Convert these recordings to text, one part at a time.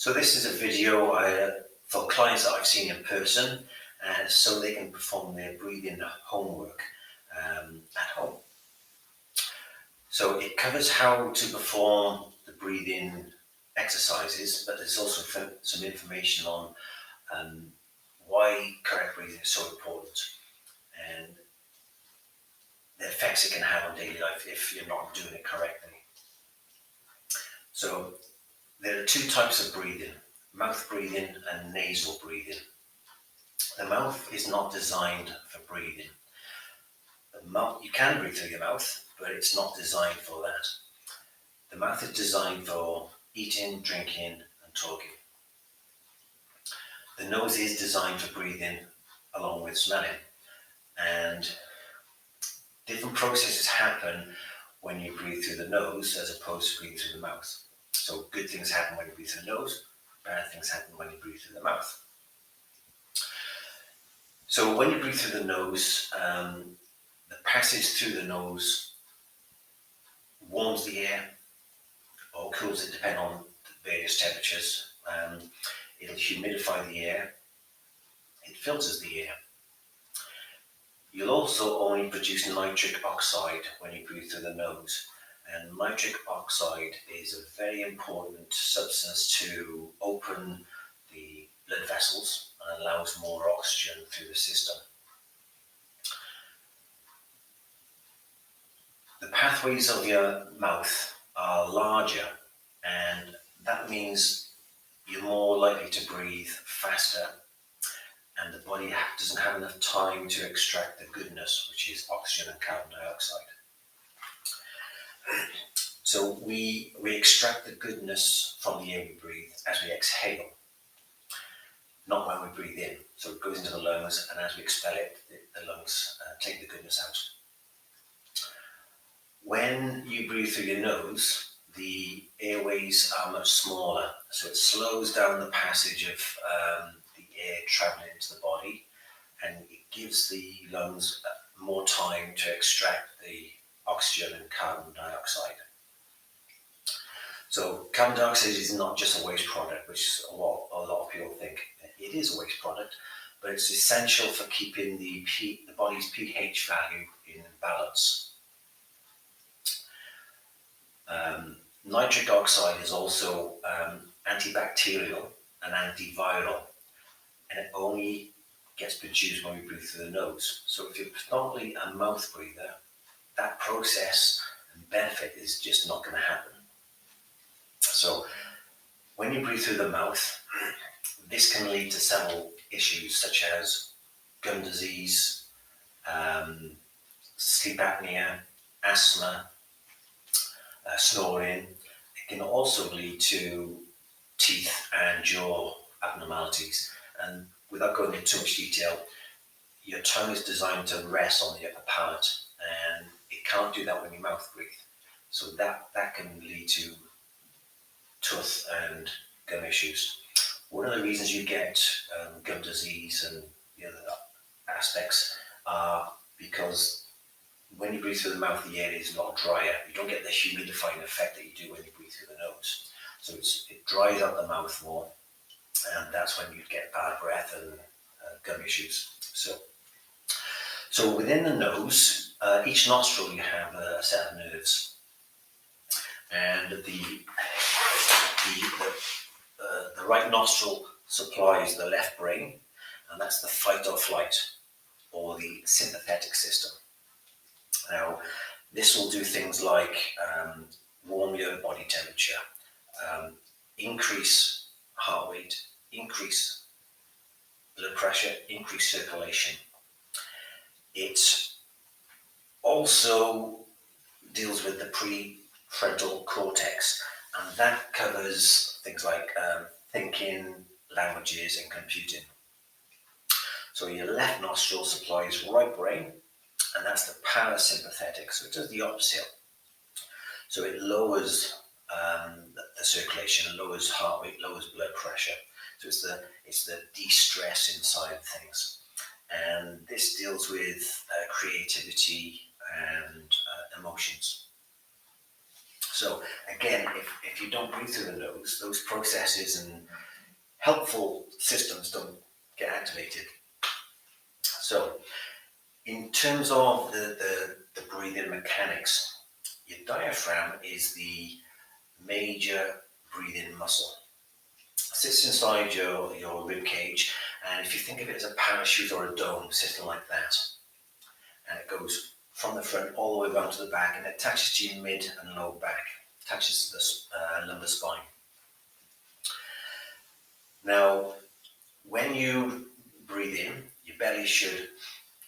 So this is a video for clients that I've seen in person, so they can perform their breathing homework at home. So it covers how to perform the breathing exercises, but there's also some information on why correct breathing is so important and the effects it can have on daily life if you're not doing it correctly. So there are two types of breathing: mouth breathing and nasal breathing. The mouth is not designed for breathing. You can breathe through your mouth, but it's not designed for that. The mouth is designed for eating, drinking, and talking. The nose is designed for breathing along with smelling, and different processes happen when you breathe through the nose as opposed to breathing through the mouth. So good things happen when you breathe through the nose, bad things happen when you breathe through the mouth. So when you breathe through the nose, the passage through the nose warms the air or cools it depending on various temperatures. It'll humidify the air. It filters the air. You'll also only produce nitric oxide when you breathe through the nose. And nitric oxide is a very important substance to open the blood vessels and allows more oxygen through the system. The pathways of your mouth are larger, and that means you're more likely to breathe faster, and the body doesn't have enough time to extract the goodness, which is oxygen and carbon dioxide. So we extract the goodness from the air we breathe as we exhale, not when we breathe in. So it goes into the lungs, and as we expel it, the lungs take the goodness out. When you breathe through your nose, the airways are much smaller, so it slows down the passage of the air traveling into the body, and it gives the lungs more time to extract the oxygen and carbon dioxide. So carbon dioxide is not just a waste product, which is a lot of people think. It is a waste product, but it's essential for keeping the body's pH value in balance. Nitric oxide is also antibacterial and antiviral, and it only gets produced when we breathe through the nose. So if you're predominantly a mouth breather, that process and benefit is just not going to happen. So when you breathe through the mouth, this can lead to several issues such as gum disease, sleep apnea, asthma, snoring. It can also lead to teeth and jaw abnormalities. And without going into too much detail, your tongue is designed to rest on the upper palate, and it can't do that when you mouth breathe. So that can lead to tooth and gum issues. One of the reasons you get gum disease and the other aspects are because when you breathe through the mouth, the air is a lot drier. You don't get the humidifying effect that you do when you breathe through the nose. So it dries out the mouth more, and that's when you get bad breath and gum issues. So within the nose, each nostril you have a set of nerves, and the right nostril supplies the left brain, and that's the fight or flight, or the sympathetic system. Now, this will do things like warm your body temperature, increase heart rate, increase blood pressure, increase circulation. It also deals with the prefrontal cortex, and that covers things like thinking, languages, and computing. So your left nostril supplies right brain, and that's the parasympathetic, so it does the opposite. So it lowers the circulation, lowers heart rate, lowers blood pressure. So it's the de-stress inside of things. And this deals with creativity and emotions. So again, if you don't breathe through the nose, those processes and helpful systems don't get activated. So in terms of the breathing mechanics, your diaphragm is the major breathing muscle. It sits inside your rib cage, and if you think of it as a parachute or a dome sitting like that, and it goes from the front all the way around to the back, and it attaches to your mid and low back, attaches to the lumbar spine. Now, when you breathe in, your belly should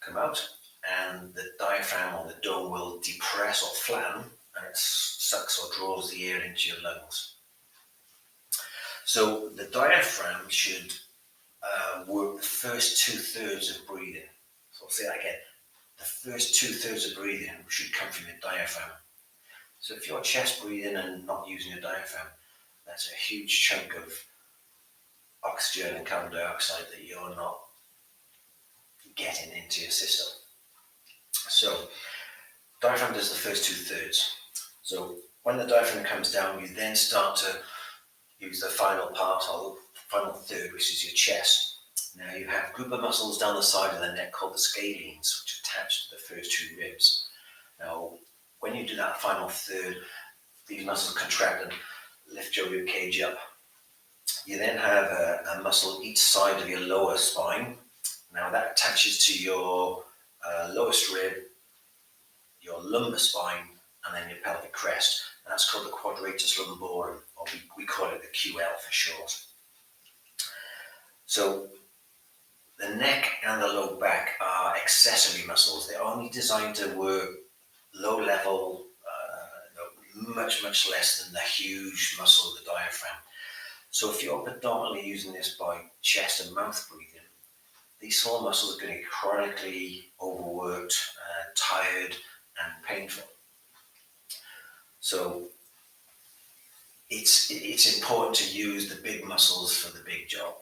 come out, and the diaphragm or the dome will depress or flatten, and it sucks or draws the air into your lungs. So the diaphragm should work the first 2/3 of breathing. So I'll say that again. The first 2/3 of breathing should come from your diaphragm. So if you're chest breathing and not using your diaphragm, that's a huge chunk of oxygen and carbon dioxide that you're not getting into your system. So diaphragm does the first 2/3. So when the diaphragm comes down, you then start to use the final part, or the final third, which is your chest. Now you have a group of muscles down the side of the neck called the scalenes, which attach to the first two ribs. Now, when you do that final third, these muscles contract and lift your rib cage up. You then have a muscle each side of your lower spine. Now that attaches to your lowest rib, your lumbar spine, and then your pelvic crest. And that's called the quadratus lumborum, or we call it the QL for short. So the neck and the low back are accessory muscles. They're only designed to work low level, much less than the huge muscle of the diaphragm. So if you're predominantly using this by chest and mouth breathing, these small muscles are going to be chronically overworked, tired, and painful. So it's important to use the big muscles for the big job.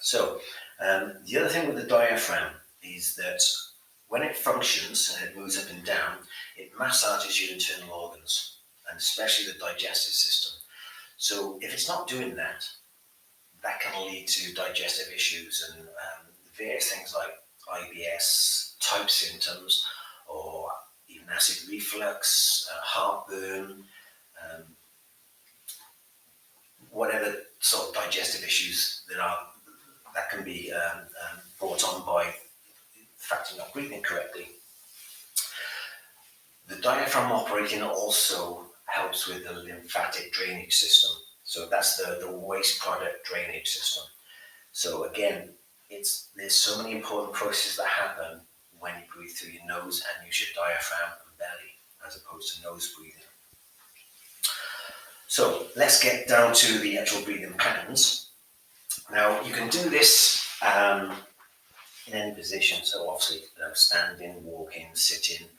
So the other thing with the diaphragm is that when it functions and it moves up and down, it massages your internal organs, and especially the digestive system. So if it's not doing that, that can lead to digestive issues and various things like IBS type symptoms, or even acid reflux, heartburn, whatever sort of digestive issues that can be brought on by the fact you're not breathing correctly. The diaphragm operating also helps with the lymphatic drainage system. So that's the waste product drainage system. So again, there's so many important processes that happen when you breathe through your nose and use your diaphragm and belly, as opposed to nose breathing. So let's get down to the actual breathing patterns. Now you can do this in any position. So obviously, standing, walking, sitting,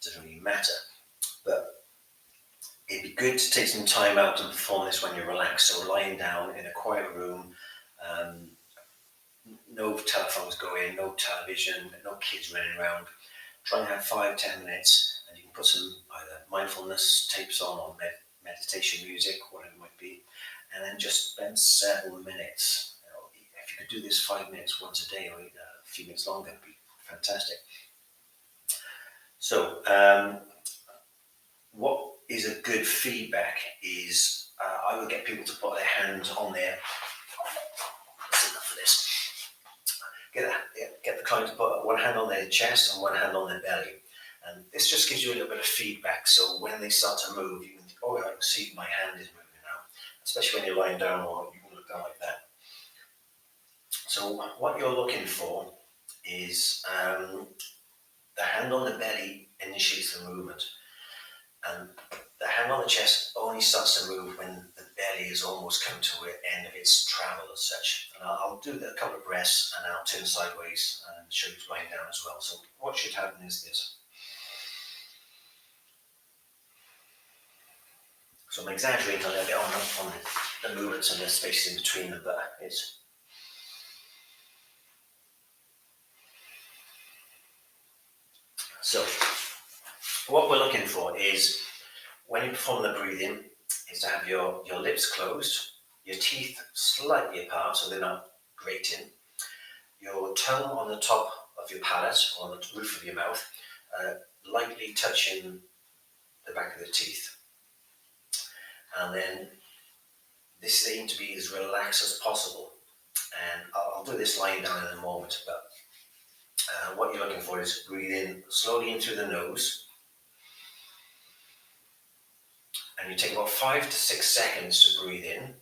doesn't really matter. But it'd be good to take some time out and perform this when you're relaxed. So lying down in a quiet room, no telephones going, no television, no kids running around. Try and have 5-10 minutes, and you can put some either mindfulness tapes on or meditation music, whatever it might be, and then just spend several minutes. If you could do this 5 minutes once a day, or a few minutes longer, it'd be fantastic. So what is a good feedback is I would get people to put their hands on their, that's enough for this, get the client to put one hand on their chest and one hand on their belly. And this just gives you a little bit of feedback. So when they start to move, you can think, oh, I can see my hand is moving now, especially when you're lying down, or you can look down like that. So what you're looking for is the hand on the belly initiates the movement, and the hand on the chest only starts to move when the belly has almost come to the end of its travel as such. And I'll do a couple of breaths, and I'll turn sideways and show you lying down as well. So what should happen is this. So I'm exaggerating a little bit on the movements and the spaces in between them, but it's so what we're looking for is, when you perform the breathing, is to have your lips closed, your teeth slightly apart so they're not grating, your tongue on the top of your palate, or on the roof of your mouth, lightly touching the back of the teeth. And then this is aimed to be as relaxed as possible. And I'll do this lying down in a moment, but what you're looking for is breathe in slowly in through the nose, and you take about 5 to 6 seconds to breathe in,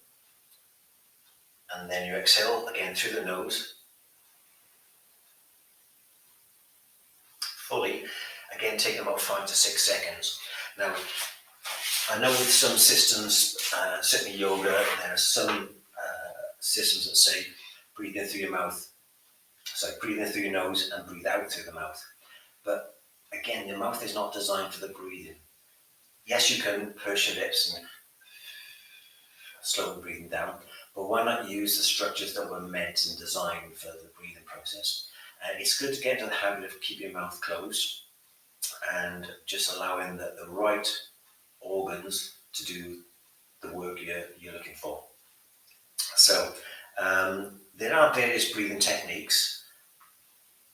and then you exhale again through the nose, fully, again taking about 5 to 6 seconds. Now, I know with some systems, certainly yoga, there are some systems that say breathe in through your mouth, breathe in through your nose and breathe out through the mouth. But again, your mouth is not designed for the breathing. Yes, you can purse your lips and slowly breathing down, but why not use the structures that were meant and designed for the breathing process? It's good to get into the habit of keeping your mouth closed and just allowing the right organs to do the work you're looking for. So there are various breathing techniques,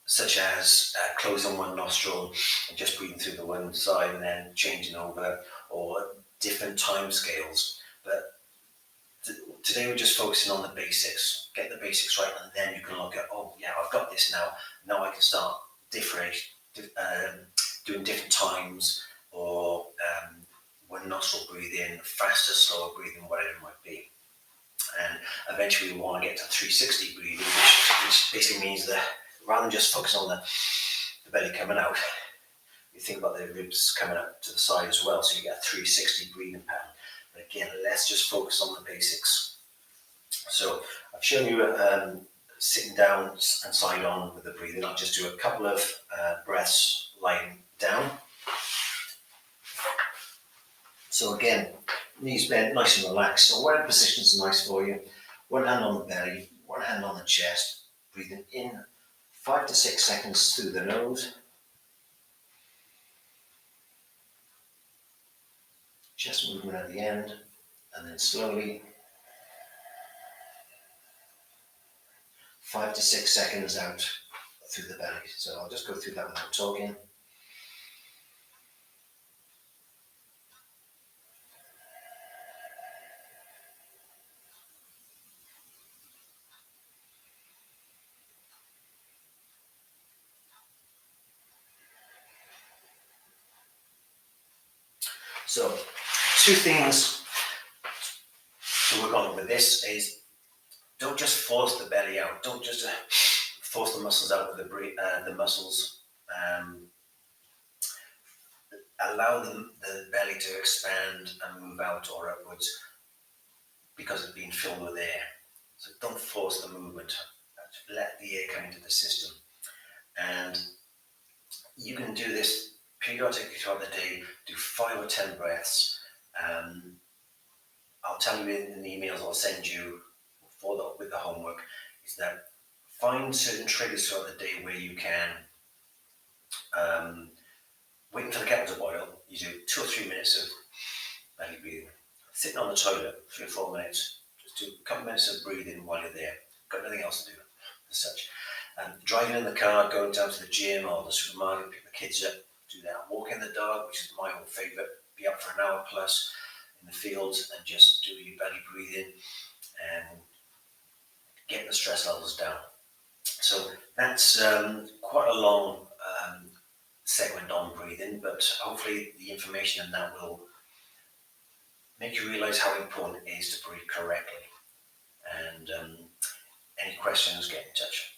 such as closing one nostril and just breathing through the one side and then changing over, or different time scales. But today we're just focusing on the basics. Get the basics right, and then you can look at, oh yeah, I've got this now. Now I can start doing different times, or one nostril breathe in, faster, slower breathing, whatever it might be. And eventually we want to get to 360 breathing, which basically means that rather than just focus on the belly coming out, you think about the ribs coming up to the side as well, so you get a 360 breathing pattern. But again, let's just focus on the basics. So I've shown you sitting down and side on with the breathing. I'll just do a couple of breaths lying down. So again, knees bent, nice and relaxed. So whatever position is nice for you. One hand on the belly, one hand on the chest. Breathing in 5 to 6 seconds through the nose. Chest movement at the end, and then slowly 5 to 6 seconds out through the belly. So I'll just go through that without talking. So, 2 things to work on with this is, don't just force the belly out. Don't just force the muscles out with the muscles. Allow the belly to expand and move out or upwards because it's being filled with air. So don't force the movement. Let the air come into the system. And you can do this periodically throughout the day. Do 5 or 10 breaths. I'll tell you in the emails I'll send you with the homework, is that find certain triggers throughout the day where you can wait until the kettle to boil. You do 2 or 3 minutes of belly breathing. Sitting on the toilet, 3 or 4 minutes. Just do a couple of minutes of breathing while you're there. Got nothing else to do as such. Driving in the car, going down to the gym or the supermarket, pick the kids up, do that. Walking the dog, which is my own favourite. Be up for an hour plus in the fields and just do your belly breathing and get the stress levels down. So that's quite a long segment on breathing, but hopefully the information in that will make you realise how important it is to breathe correctly. And any questions, get in touch.